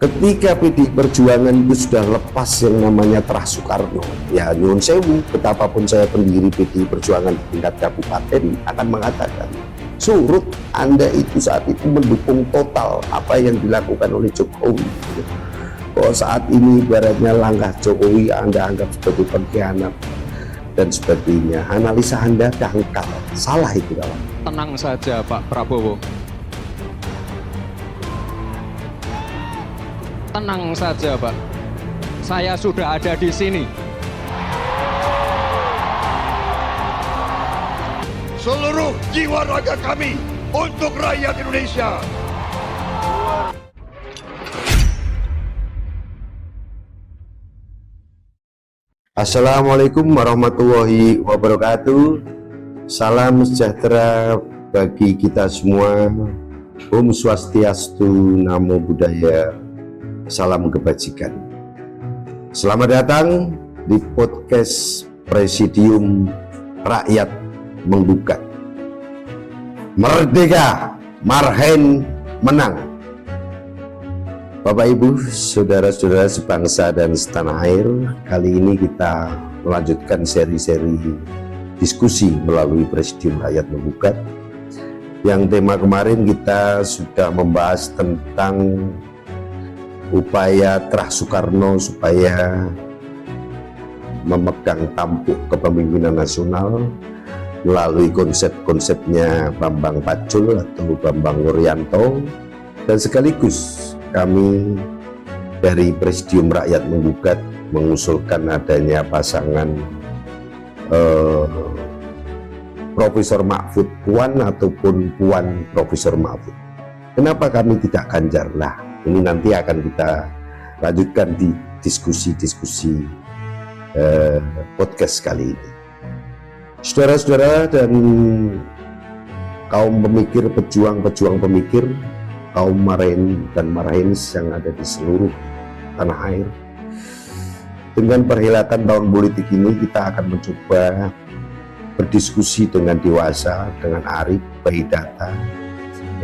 Ketika PDI Perjuangan itu sudah lepas yang namanya Terah Soekarno, ya nyuwun sewu, betapapun saya pendiri PDI Perjuangan di tingkat kabupaten akan mengatakan, surut Anda itu saat itu mendukung total apa yang dilakukan oleh Jokowi. Kok saat ini ibaratnya langkah Jokowi Anda anggap sebagai pengkhianat dan sebagainya. Analisa Anda dangkal, salah itu kawan. Tenang saja Pak Prabowo. Tenang saja Pak, saya sudah ada di sini. Seluruh jiwa raga kami untuk rakyat Indonesia. Assalamualaikum warahmatullahi wabarakatuh. Salam sejahtera bagi kita semua. Om Swastiastu, Namo Buddhaya, salam kebajikan. Selamat datang di podcast Presidium Rakyat Menggugat. Merdeka, Marhen menang. Bapak Ibu, saudara-saudara sebangsa dan setanah air, kali ini kita melanjutkan seri-seri diskusi melalui Presidium Rakyat Menggugat. Yang tema kemarin kita sudah membahas tentang upaya Terah Soekarno supaya memegang tampuk kepemimpinan nasional melalui konsep-konsepnya Bambang Pacul atau Bambang Wuryanto, dan sekaligus kami dari Presidium Rakyat Menggugat mengusulkan adanya pasangan Profesor Mahfud Puan ataupun Puan Profesor Mahfud. Kenapa kami tidak Ganjar? Nah, ini nanti akan kita lanjutkan di diskusi-diskusi podcast kali ini. Saudara-saudara dan kaum pemikir, pejuang-pejuang pemikir, kaum Marhen dan Marhenis yang ada di seluruh tanah air, dengan perhelatan tahun politik ini kita akan mencoba berdiskusi dengan dewasa, dengan arif, baik data,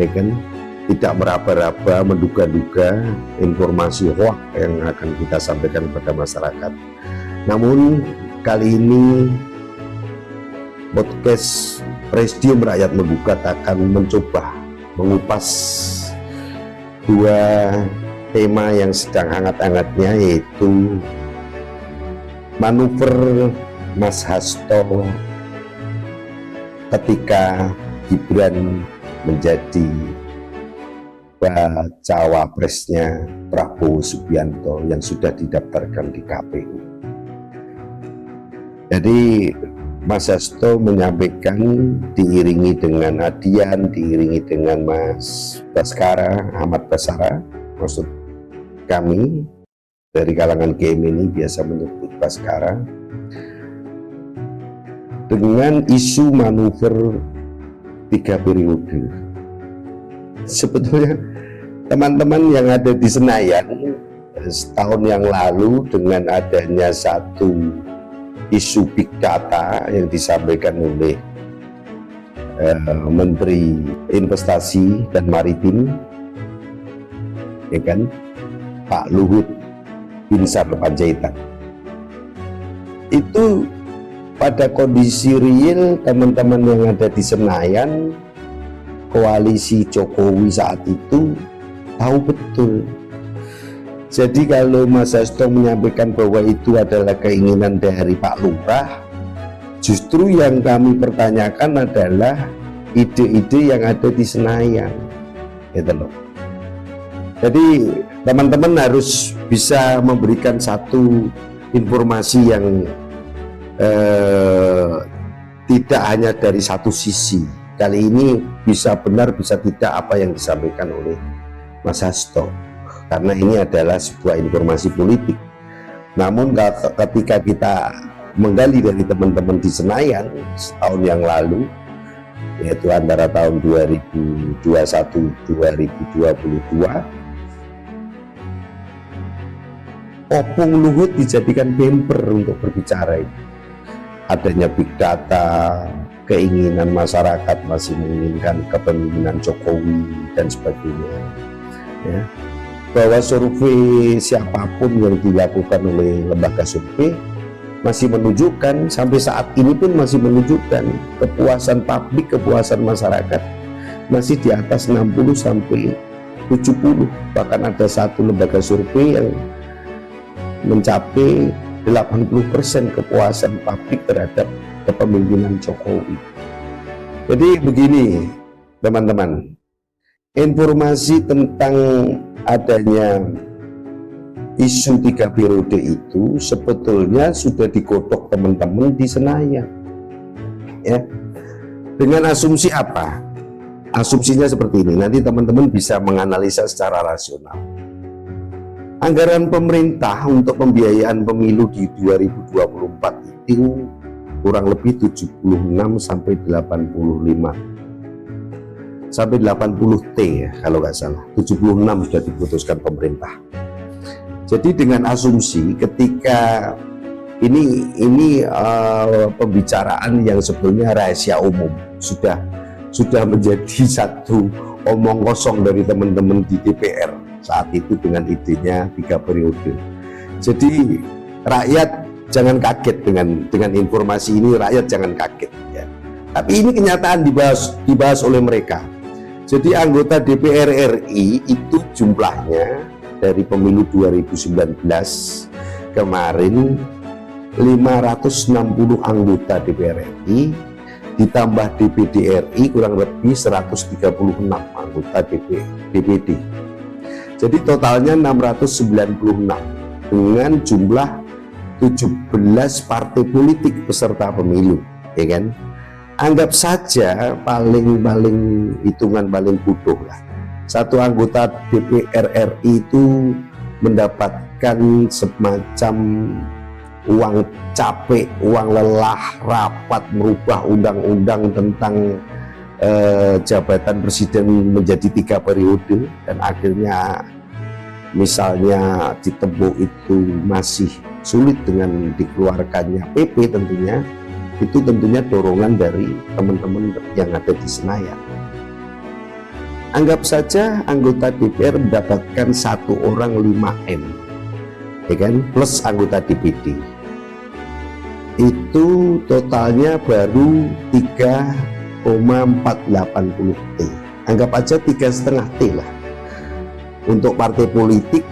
ya kan? Tidak meraba-raba, menduga-duga informasi hoax yang akan kita sampaikan kepada masyarakat. Namun kali ini podcast Presidium Rakyat Menggugat akan mencoba mengupas dua tema yang sedang hangat-hangatnya, yaitu manuver Mas Hasto ketika Gibran menjadi cawapresnya Prabowo Subianto yang sudah didaftarkan di KPU. Jadi Mas Hasto menyampaikan diiringi dengan Adian, diiringi dengan Mas Baskara, Ahmad Basara, maksud kami dari kalangan game ini biasa menyebut Baskara, dengan isu manuver 3 periode. Sebetulnya teman-teman yang ada di Senayan setahun yang lalu dengan adanya satu isu big data yang disampaikan oleh Menteri Investasi dan Maritim, ya kan, Pak Luhut Binsar Panjaitan, itu pada kondisi real teman-teman yang ada di Senayan, koalisi Jokowi saat itu tahu betul. Jadi kalau Mas Hasto menyampaikan bahwa itu adalah keinginan dari Pak Lurah, justru yang kami pertanyakan adalah ide-ide yang ada di Senayan, gitu loh. Jadi teman-teman harus bisa memberikan satu informasi yang tidak hanya dari satu sisi. Kali ini bisa benar bisa tidak apa yang disampaikan oleh Mas Hasto, karena ini adalah sebuah informasi politik. Namun ketika kita menggali dari teman-teman di Senayan setahun yang lalu, yaitu antara tahun 2021-2022, Opung Luhut dijadikan bemper untuk berbicara itu. Adanya big data, keinginan masyarakat masih menginginkan kepemimpinan Jokowi dan sebagainya, ya. bahwa survei siapapun yang dilakukan oleh lembaga survei masih menunjukkan, sampai saat ini pun masih menunjukkan kepuasan publik, kepuasan masyarakat masih di atas 60 sampai 70. Bahkan ada satu lembaga survei yang mencapai 80% kepuasan publik terhadap kepemimpinan Jokowi. Jadi begini teman-teman, informasi tentang adanya isu 3 periode itu sebetulnya sudah digodok teman-teman di Senayan, ya. Dengan asumsi apa? Asumsinya seperti ini, nanti teman-teman bisa menganalisa secara rasional. Anggaran pemerintah untuk pembiayaan pemilu di 2024 itu kurang lebih 76 sampai 80 T ya, kalau nggak salah 76 sudah diputuskan pemerintah. Jadi dengan asumsi ketika ini pembicaraan yang sebetulnya rahasia umum, sudah menjadi satu omong kosong dari teman-teman di DPR saat itu dengan idenya 3 periode. Jadi rakyat jangan kaget dengan informasi ini, rakyat jangan kaget ya. Tapi ini kenyataan dibahas oleh mereka. Jadi anggota DPR RI itu jumlahnya dari pemilu 2019 kemarin 560 anggota DPR RI ditambah DPD RI kurang lebih 136 anggota DPD. Jadi totalnya 696 dengan jumlah 17 partai politik peserta pemilu, ya kan? Anggap saja paling hitungan paling bodoh lah, satu anggota DPR RI itu mendapatkan semacam uang capek, uang lelah, rapat merubah undang-undang tentang jabatan presiden menjadi 3 periode, dan akhirnya misalnya ditembuk itu masih sulit dengan dikeluarkannya PP, itu tentunya dorongan dari teman-teman yang ada di Senayan. Anggap saja anggota DPR mendapatkan 1 orang 5M, ya kan, plus anggota DPD. Itu totalnya baru 3,480 T. Anggap aja 3,5 T lah. Untuk partai politik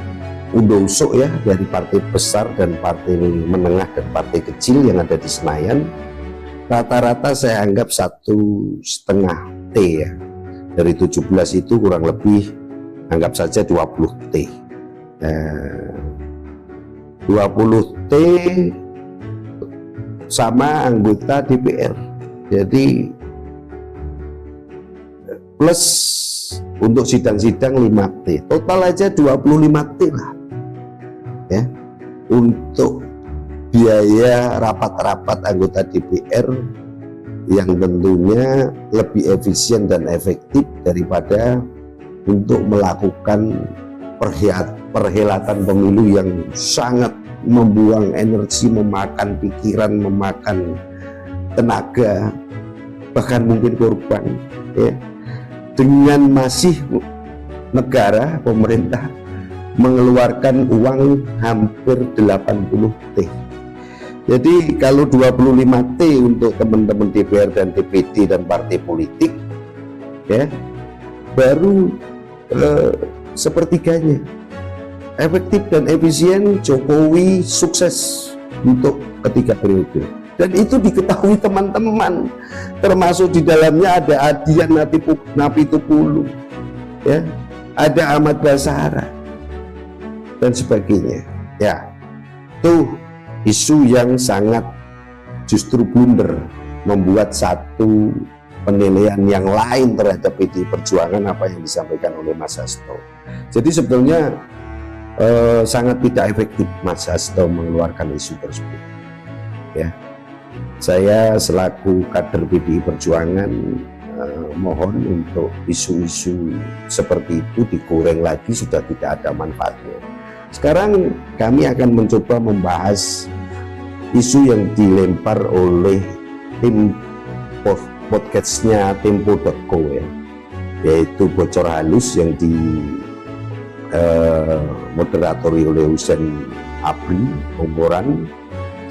Undosok ya, dari partai besar dan partai menengah dan partai kecil yang ada di Senayan, rata-rata saya anggap 1,5 T ya. Dari 17 itu kurang lebih anggap saja 20 T. 20 T sama anggota DPR. Jadi plus untuk sidang-sidang 5 T. Total aja 25 T lah. Ya. Untuk biaya rapat-rapat anggota DPR yang tentunya lebih efisien dan efektif daripada untuk melakukan perhelatan pemilu yang sangat membuang energi, memakan pikiran, memakan tenaga, bahkan mungkin korban ya. Dengan masih negara, pemerintah mengeluarkan uang hampir 80 T. Jadi kalau 25 T untuk teman-teman DPR dan DPD dan partai politik ya, baru sepertiganya. Efektif dan efisien, Jokowi sukses untuk ketiga periode. Dan itu diketahui teman-teman, termasuk di dalamnya ada Adian Napitupulu, ya, ada Ahmad Basara dan sebagainya. Ya, itu isu yang sangat justru blunder, membuat satu penilaian yang lain terhadap PDI Perjuangan apa yang disampaikan oleh Mas Hasto. Jadi sebetulnya sangat tidak efektif Mas Hasto mengeluarkan isu tersebut. Ya, saya selaku kader PDI Perjuangan mohon untuk isu-isu seperti itu digoreng lagi, sudah tidak ada manfaatnya. Sekarang kami akan mencoba membahas isu yang dilempar oleh tim podcastnya Tempo.co ya, yaitu bocor halus yang moderatori oleh Husain Apri Omboran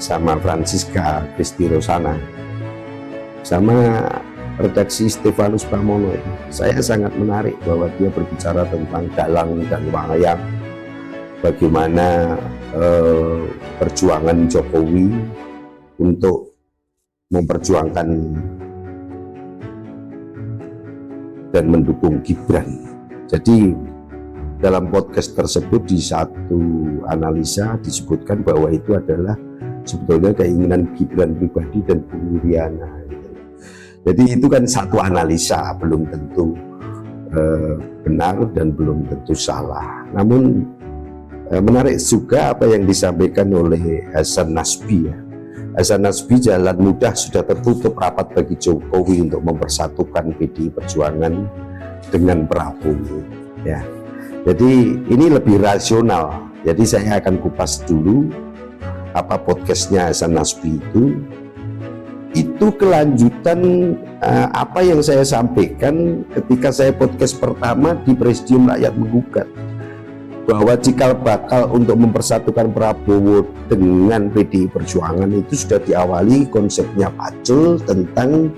sama Francisca Kristi Rosana sama redaksi Stefanus Pramono. Saya sangat menarik bahwa dia berbicara tentang dalang dan wayang, bagaimana perjuangan Jokowi untuk memperjuangkan dan mendukung Gibran. Jadi dalam podcast tersebut di satu analisa disebutkan bahwa itu adalah sebetulnya keinginan Gibran pribadi dan Bu Iriana. Jadi itu kan satu analisa, belum tentu benar dan belum tentu salah. Namun menarik juga apa yang disampaikan oleh Hasan Nasbi ya. Hasan Nasbi, jalan mudah sudah tertutup rapat bagi Jokowi untuk mempersatukan PDI Perjuangan dengan Prabowo ya. Jadi ini lebih rasional. Jadi saya akan kupas dulu apa podcastnya Hasan Nasbi itu kelanjutan apa yang saya sampaikan ketika saya podcast pertama di Presidium Rakyat Menggugat, bahwa cikal bakal untuk mempersatukan Prabowo dengan PDI Perjuangan itu sudah diawali konsepnya Pacul tentang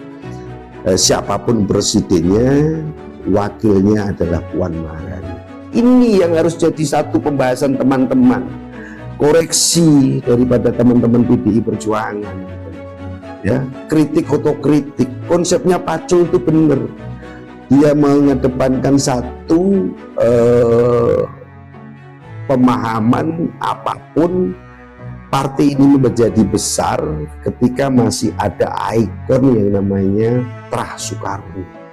siapapun presidennya, wakilnya adalah Puan Maharani. Ini yang harus jadi satu pembahasan teman-teman, koreksi daripada teman-teman PDI Perjuangan ya, kritik otokritik. Konsepnya Pacul itu benar, dia mengedepankan satu pemahaman apapun partai ini menjadi besar ketika masih ada ikon yang namanya Trah Soekarno.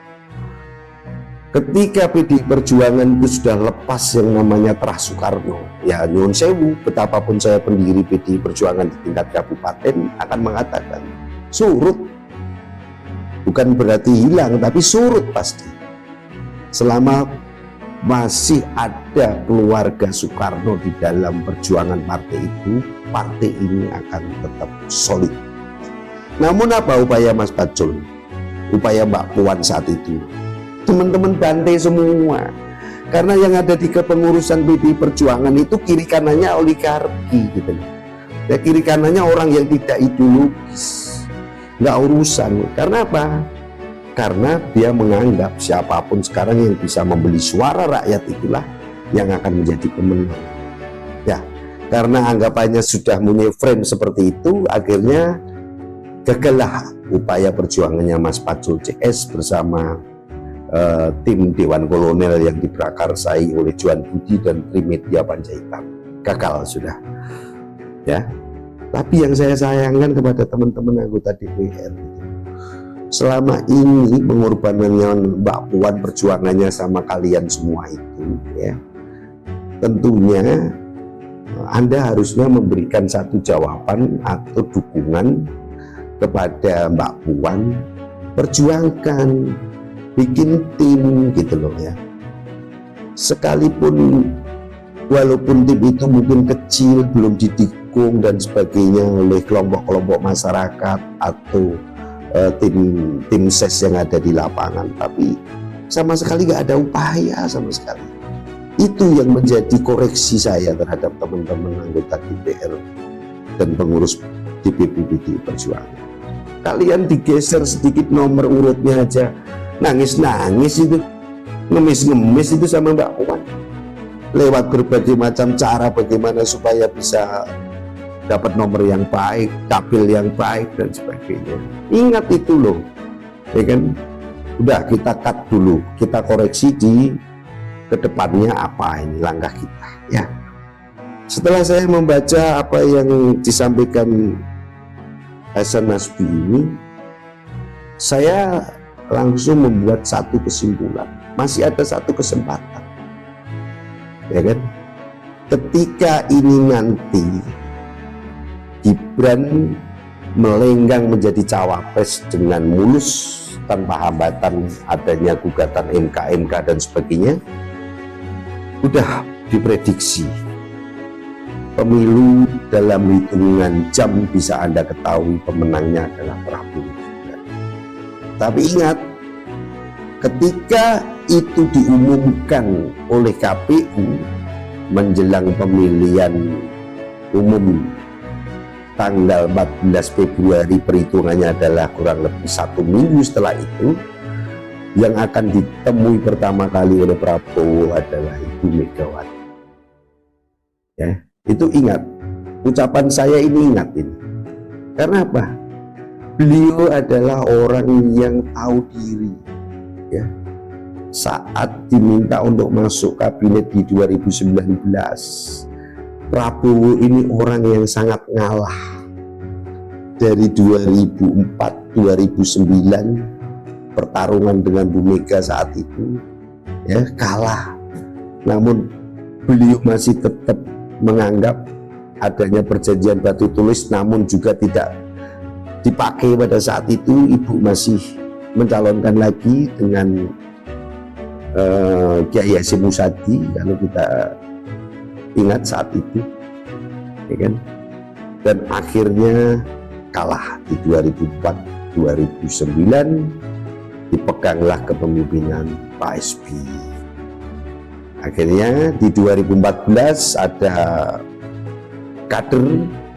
Ketika PDI Perjuangan itu sudah lepas yang namanya Trah Soekarno, ya nyuwun sewu, betapapun saya pendiri PDI Perjuangan di tingkat kabupaten akan mengatakan surut. Bukan berarti hilang, tapi surut pasti. Selama masih ada keluarga Soekarno di dalam perjuangan partai itu, partai ini akan tetap solid. Namun apa upaya Mas Pacul, upaya Mbak Puan saat itu? Teman-teman bantai semua, karena yang ada di kepengurusan PDI Perjuangan itu kiri kanannya oligarki gitu. Ya, kiri kanannya orang yang tidak ideologis, nggak urusan. Karena apa? Karena dia menganggap siapapun sekarang yang bisa membeli suara rakyat itulah yang akan menjadi pemenang. Ya, karena anggapannya sudah punya frame seperti itu, akhirnya gagallah upaya perjuangannya Mas Pacul CS bersama tim Dewan Kolonel yang diprakarsai oleh Johan Budi dan Trimedia Panjaitan. Gagal sudah ya. Tapi yang saya sayangkan kepada teman-teman anggota DPR, selama ini pengorbanannya Mbak Puan, perjuangannya sama kalian semua itu ya, tentunya Anda harusnya memberikan satu jawaban atau dukungan kepada Mbak Puan. Perjuangkan, bikin tim gitu loh ya. Sekalipun walaupun tim itu mungkin kecil, belum didukung dan sebagainya oleh kelompok-kelompok masyarakat atau tim ses yang ada di lapangan, tapi sama sekali nggak ada upaya sama sekali. Itu yang menjadi koreksi saya terhadap teman-teman anggota DPR dan pengurus DPP PDI Perjuangan. Kalian digeser sedikit nomor urutnya aja, nangis-nangis itu, ngemis-ngemis itu sama Mbak Puan. Lewat berbagai macam cara bagaimana supaya bisa dapat nomor yang baik, dapil yang baik dan sebagainya. Ingat itu loh, ya kan? Udah kita cut dulu, kita koreksi di kedepannya apa ini langkah kita ya. Setelah saya membaca apa yang disampaikan Hasan Nasbi ini, saya langsung membuat satu kesimpulan. Masih ada satu kesempatan, ya kan? Ketika ini nanti Gibran melenggang menjadi cawapres dengan mulus tanpa hambatan adanya gugatan MK dan sebagainya, udah diprediksi pemilu dalam hitungan jam bisa Anda ketahui pemenangnya adalah Prabowo. Tapi ingat, ketika itu diumumkan oleh KPU menjelang pemilihan umum tanggal 14 Februari, perhitungannya adalah kurang lebih 1 minggu setelah itu, yang akan ditemui pertama kali oleh Prabowo adalah Ibu Megawati. Ya, itu ingat, ucapan saya ini ingat ini. Karena apa? Beliau adalah orang yang tahu diri. Ya, saat diminta untuk masuk kabinet di 2019, Prabowo ini orang yang sangat ngalah. Dari 2004, 2009 pertarungan dengan Bu Mega saat itu, ya, kalah. Namun beliau masih tetap menganggap adanya perjanjian batu tulis, namun juga tidak dipakai pada saat itu. Ibu masih mencalonkan lagi dengan Kiai Hasyim Muzadi, kalau kita ingat saat itu, ya kan? Dan akhirnya kalah di 2004, 2009 dipeganglah kepemimpinan Pak SBY. Akhirnya di 2014 ada kader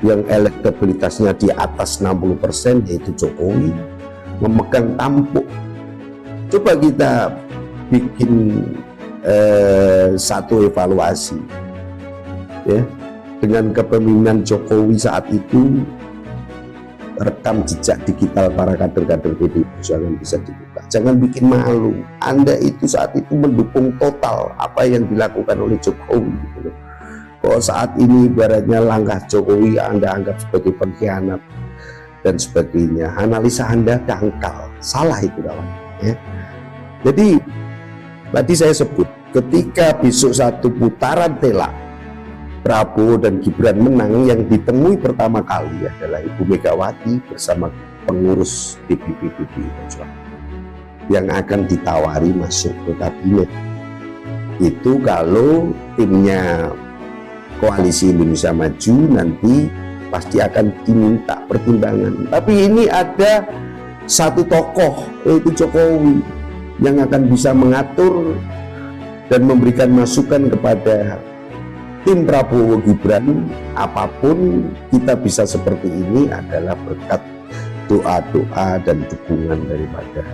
yang elektabilitasnya di atas 60%, yaitu Jokowi, memegang tampuk. Coba kita bikin satu evaluasi, ya, dengan kepemimpinan Jokowi saat itu, rekam jejak digital para kader-kader PDI Perjuangan bisa dibuka. Jangan bikin malu. Anda itu saat itu mendukung total apa yang dilakukan oleh Jokowi, gitu. Kalau saat ini ibaratnya langkah Jokowi Anda anggap sebagai pengkhianat dan sebagainya, analisa Anda dangkal, salah itu kawan. Ya. Jadi tadi saya sebut, ketika besok satu putaran telak Prabowo dan Gibran menang, yang ditemui pertama kali adalah Ibu Megawati bersama pengurus DPP PDI Perjuangan yang akan ditawari masuk ke kabinet. Itu kalau timnya Koalisi Indonesia Maju nanti pasti akan diminta pertimbangan. Tapi ini ada satu tokoh, yaitu Jokowi, yang akan bisa mengatur dan memberikan masukan kepada tim Prabowo Gibran. Apapun kita bisa seperti ini adalah berkat doa-doa dan dukungan daripada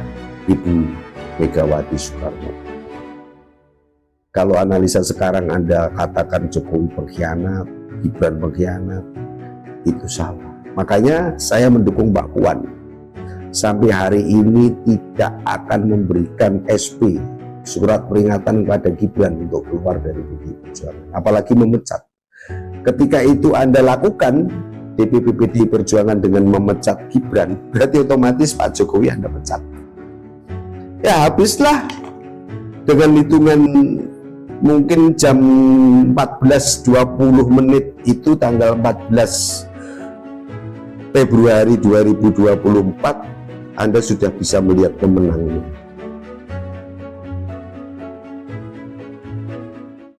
Ibu Megawati Soekarno. Kalau analisa sekarang Anda katakan Jokowi pengkhianat, Gibran pengkhianat, itu salah. Makanya saya mendukung Mbak Puan. Sampai hari ini tidak akan memberikan SP, surat peringatan kepada Gibran untuk keluar dari PDI Perjuangan, apalagi memecat. Ketika itu Anda lakukan DPP PDI Perjuangan dengan memecat Gibran, berarti otomatis Pak Jokowi Anda pecat. Ya habislah. Dengan hitungan mungkin jam 14.20 menit itu tanggal 14 Februari 2024, Anda sudah bisa melihat pemenangnya.